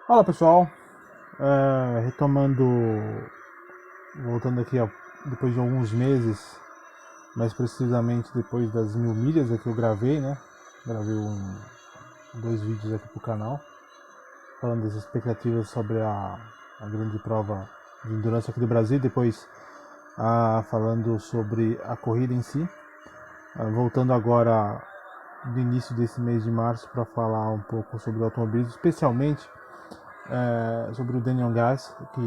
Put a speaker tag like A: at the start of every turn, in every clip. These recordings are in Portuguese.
A: Fala pessoal, retomando, voltando aqui depois de alguns meses, mais precisamente depois das 1000 milhas que eu gravei, né? Gravei dois vídeos aqui pro canal, falando das expectativas sobre a grande prova de endurance aqui do Brasil, depois falando sobre a corrida em si. Voltando agora do início desse mês de março para falar um pouco sobre o automobilismo, especialmente sobre o Daniel Gass, que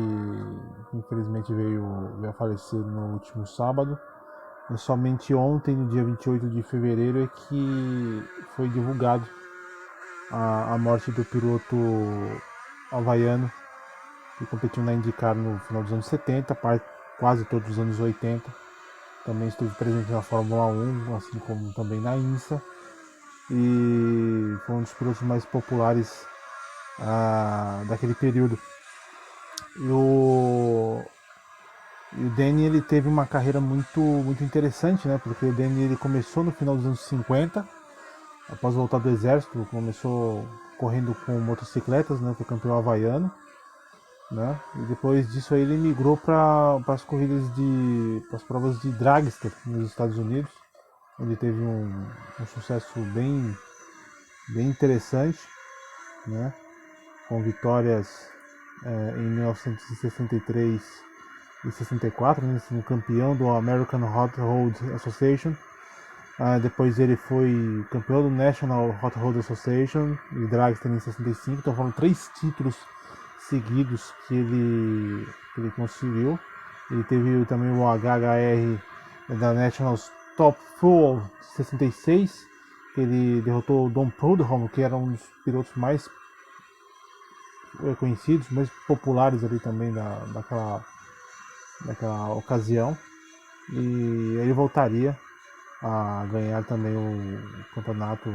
A: infelizmente veio a falecer no último sábado. E somente ontem, no dia 28 de fevereiro, é que foi divulgado a morte do piloto havaiano que competiu na IndyCar no final dos anos 70, quase todos os anos 80. Também esteve presente na Fórmula 1, assim como também na INSA. E foi um dos pilotos mais populares daquele período. E o Danny ele teve uma carreira muito interessante, né? Porque o Danny ele começou no final dos anos 50, após voltar do exército, começou correndo com motocicletas, né? Foi campeão havaiano, né? E depois disso aí ele migrou para as corridas para as provas de dragster nos Estados Unidos, onde teve um sucesso bem interessante, né? Com vitórias em 1963 e 64, né, sendo campeão do American Hot Rod Association. Depois ele foi campeão do National Hot Rod Association e Dragster em 65. Então foram 3 títulos seguidos que ele conseguiu. Ele teve também o HHR da National Top Fuel 66, que ele derrotou o Don Prudhomme, que era um dos pilotos mais conhecidos, mais populares ali também daquela ocasião. E ele voltaria a ganhar também o campeonato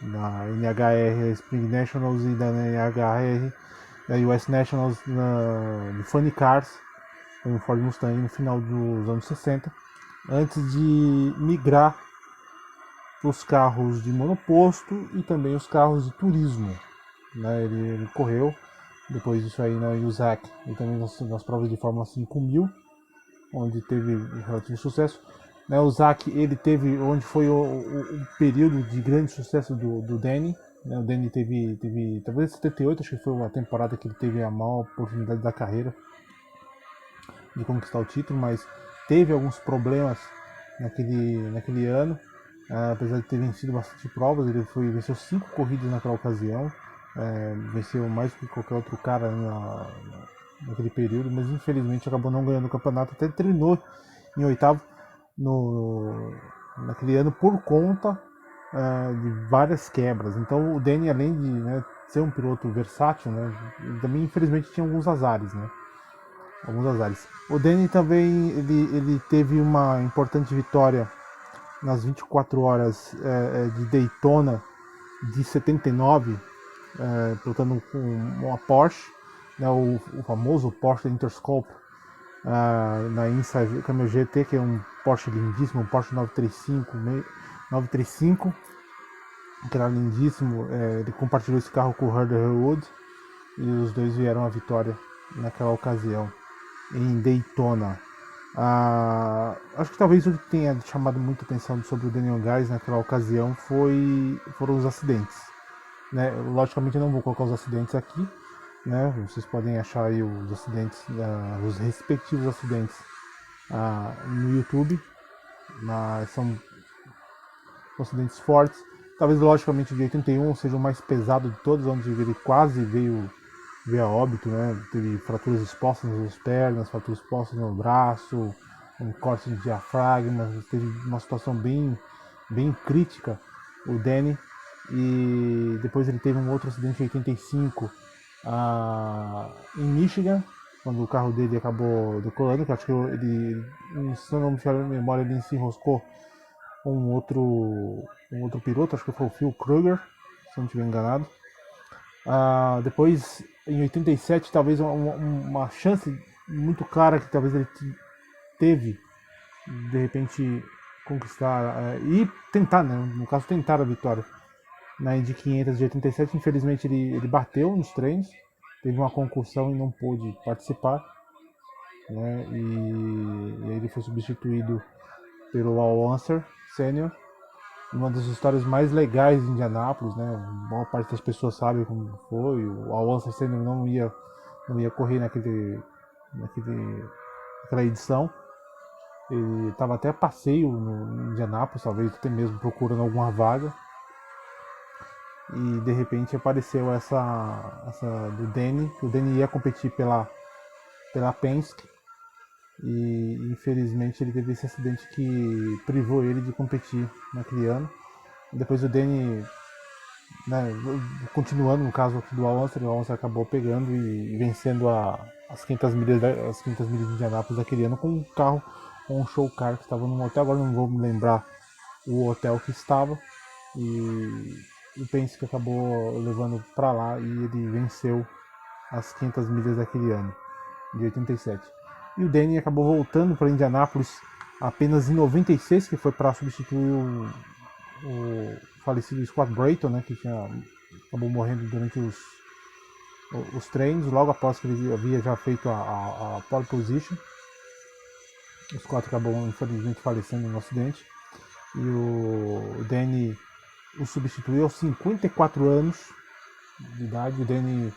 A: da NHR Spring Nationals e da NHR da US Nationals de Funny Cars com o Ford Mustang no final dos anos 60, antes de migrar para os carros de monoposto e também os carros de turismo. Né? Ele correu depois disso aí na USAC e também nas provas de Fórmula 5000, onde teve relativo sucesso. Né, o Zac ele teve onde foi o período de grande sucesso do Danny. Né, o Danny teve talvez 78, acho que foi uma temporada que ele teve a maior oportunidade da carreira de conquistar o título, mas teve alguns problemas naquele ano. Apesar de ter vencido bastante provas, ele venceu 5 corridas naquela ocasião, venceu mais do que qualquer outro cara naquele período, mas infelizmente acabou não ganhando o campeonato, até terminou em oitavo naquele ano por conta de várias quebras. Então o Danny, além de, né, ser um piloto versátil, né, ele também infelizmente tinha alguns azares, né? Alguns azares. O Danny também ele teve uma importante vitória nas 24 horas de Daytona de 79, pilotando com uma Porsche, né, o famoso Porsche Interscope, na INSA Camel GT, que é um Porsche lindíssimo, um Porsche 935, que era lindíssimo. Ele compartilhou esse carro com o Herder Wood e os dois vieram à vitória naquela ocasião em Daytona. Acho que talvez o que tenha chamado muita atenção sobre o Daniel Guys naquela ocasião foram os acidentes. Né? Logicamente eu não vou colocar os acidentes aqui, né? Vocês podem achar aí os acidentes, os respectivos acidentes no YouTube, mas são acidentes fortes. Talvez logicamente o de 81 seja o mais pesado de todos, onde ele quase veio a óbito, né? Teve fraturas expostas nas pernas, fraturas expostas no braço, um corte de diafragma, teve uma situação bem crítica o Danny. E depois ele teve um outro acidente em 85 em Michigan, quando o carro dele acabou decolando, que acho que ele, se não me falha a memória, ele se enroscou com um outro piloto, acho que foi o Phil Kruger, se não estiver enganado. Depois, em 87, talvez uma chance muito clara que talvez ele teve, de repente, conquistar e tentar, né? No caso, tentar a vitória na Indy 500 de 87. Infelizmente, ele bateu nos treinos, teve uma concussão e não pôde participar, né? E aí ele foi substituído pelo Al Unser Sênior. Uma das histórias mais legais de Indianápolis, né? A maior parte das pessoas sabe como foi. O Al Unser Sênior não ia correr naquela edição. Ele estava até a passeio no Indianápolis, talvez até mesmo procurando alguma vaga. E de repente apareceu essa do Danny, que o Danny ia competir pela Penske. E infelizmente ele teve esse acidente que privou ele de competir naquele ano. Depois o Danny, né, continuando no caso aqui do Al Unser, o Al Unser acabou pegando e vencendo as 500 milhas de Indianápolis daquele ano com um carro, com um show car que estava num hotel. Agora não vou me lembrar o hotel que estava. E o Penske acabou levando para lá e ele venceu as 500 milhas daquele ano, de 87. E o Danny acabou voltando para Indianápolis apenas em 96, que foi para substituir o falecido Scott Brayton, né, que acabou morrendo durante os treinos, logo após que ele havia já feito a pole position. O Scott acabou infelizmente falecendo no acidente. E o Danny o substituiu aos 54 anos de idade. O Danny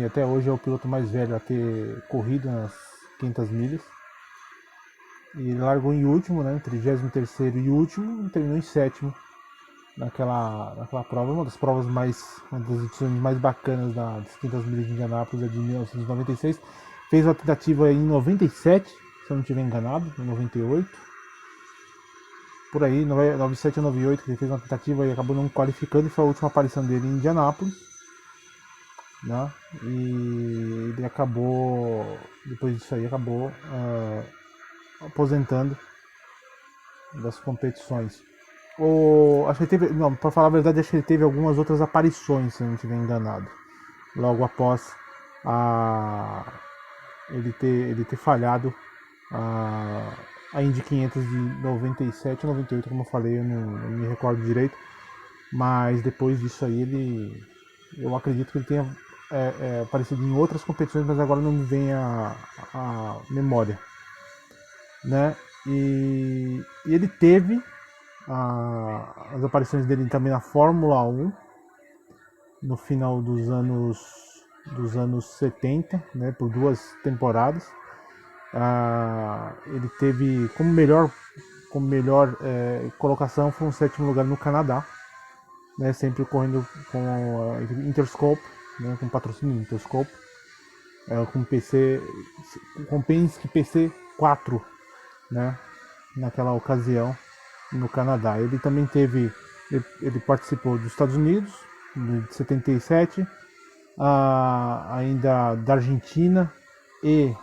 A: até hoje é o piloto mais velho a ter corrido nas 500 milhas. E ele largou em último, né, 33º e último, e terminou em sétimo naquela prova. Uma das edições mais bacanas das 500 milhas de Indianápolis, de 1996. Fez uma tentativa em 97, se eu não estiver enganado, em 98. Por aí, 97 ou 98, que ele fez uma tentativa e acabou não qualificando, e foi a última aparição dele em Indianápolis, né? E ele acabou, depois disso aí, aposentando das competições. Acho que ele teve, não, para falar a verdade, acho que ele teve algumas outras aparições, se eu não estiver enganado, logo após ele ter falhado a Indy 500 de 97 ou 98, como eu falei, eu não me recordo direito, mas depois disso aí eu acredito que ele tenha aparecido em outras competições, mas agora não me vem a memória, né? E ele teve as aparições dele também na Fórmula 1 no final dos anos 70, né, por 2 temporadas. Ele teve como melhor colocação foi um 7º lugar no Canadá, né, sempre correndo com a Interscope, né, com patrocínio Interscope, com Penske PC4, né, naquela ocasião no Canadá. Ele também ele participou dos Estados Unidos de 77, ainda da Argentina e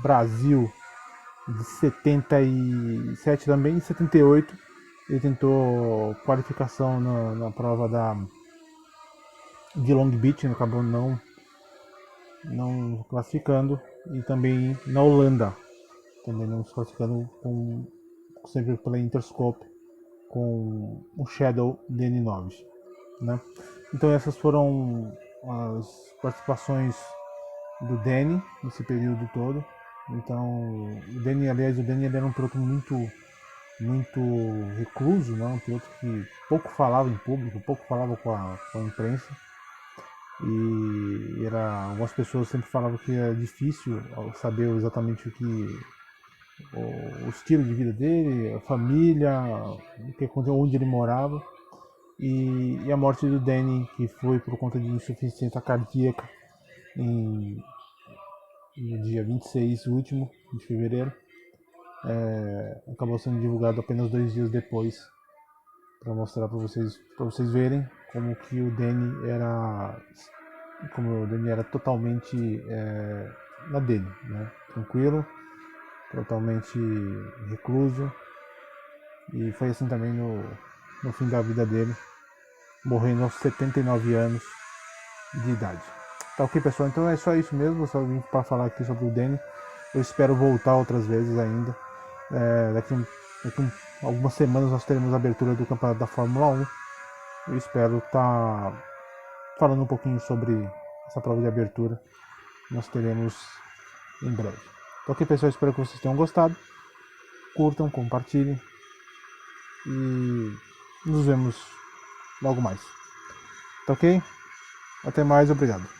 A: Brasil de 77 também. Em 78 ele tentou qualificação na prova de Long Beach, acabou não classificando, e também na Holanda, também não se classificando, sempre pela Interscope, com o Shadow DN9, né? Então essas foram as participações do Danny nesse período todo. Então o Danny ele era um piloto muito recluso, né? Um piloto que pouco falava em público, pouco falava com a imprensa, e algumas pessoas sempre falavam que era difícil saber exatamente o estilo de vida dele, a família, onde ele morava. E a morte do Danny, que foi por conta de insuficiência cardíaca no dia 26 último de fevereiro, acabou sendo divulgado apenas 2 dias depois, para mostrar para vocês verem como que o Danny era totalmente na dele, né? Tranquilo, totalmente recluso, e foi assim também no fim da vida dele, morrendo aos 79 anos de idade. Tá ok, pessoal? Então é só isso mesmo, eu só vim para falar aqui sobre o Danny. Eu espero voltar outras vezes ainda. Daqui algumas semanas nós teremos a abertura do campeonato da Fórmula 1. Eu espero estar falando um pouquinho sobre essa prova de abertura nós teremos em breve. Então, ok, pessoal, espero que vocês tenham gostado. Curtam, compartilhem e nos vemos logo mais. Tá ok? Até mais, obrigado.